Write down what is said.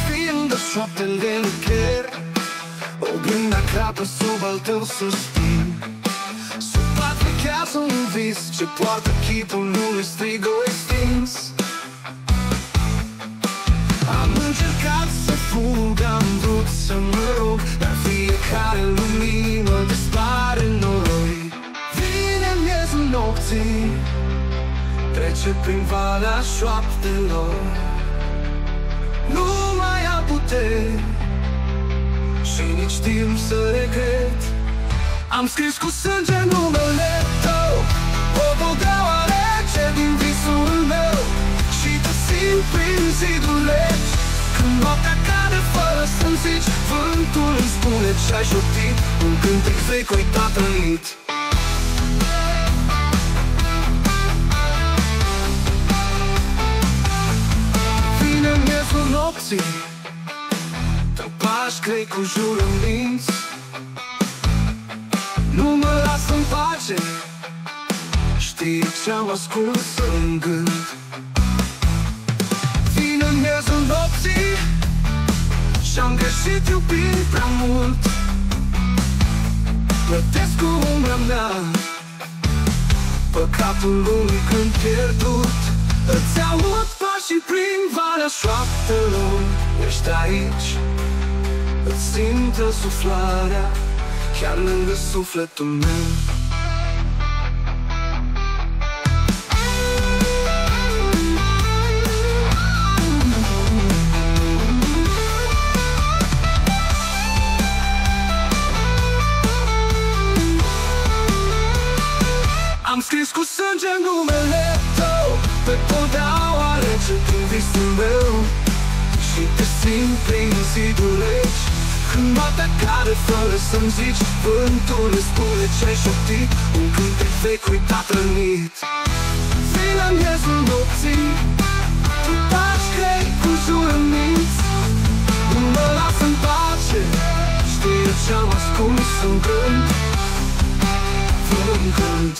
Fiind de șoaptele în cher, oglinda crapă sub al tău sustin. Supraveghează un vis ce poartă chipul unui strigă extins. Am încercat să fug, am vrut să mă rog, dar fiecare lumină dispare în noroi. Vine miezul nopții, trece prin valea șoaptelor. Nu mai am puteri și nici timp să regret. Am scris cu sânge numele tău, o bodeaua rece din visul meu, și te simt prin zidul reci. Când noaptea cade fără să-mi zici, vântul îmi spune ce-ai șoptit, un cântec vechi uitat rănit. Vine miezul nopții, tău pași grei cu jurăminți. Nu mă lasă în pace, știi ce-am ascuns în gând. Vine miezul nopții și-am greșit iubind prea mult. Plătesc cu umbra mea păcatul unui când pierdut. Îți aud pașii prin valea șoaptelor. Ești aici, îți simt răsuflarea chiar lângă sufletul meu. Am scris cu sânge numele tău pe podeaua rece din visul meu, și te simt prin zidul reci. Când noaptea cade fără să-mi zici, vântul îmi spune ce-ai șoptit, un cântec vechi uitat rănit. Vine miezul nopții, tu pași grei cu jurăminți. Nu mă las în pace, știi ce-am ascuns în gând, în gând.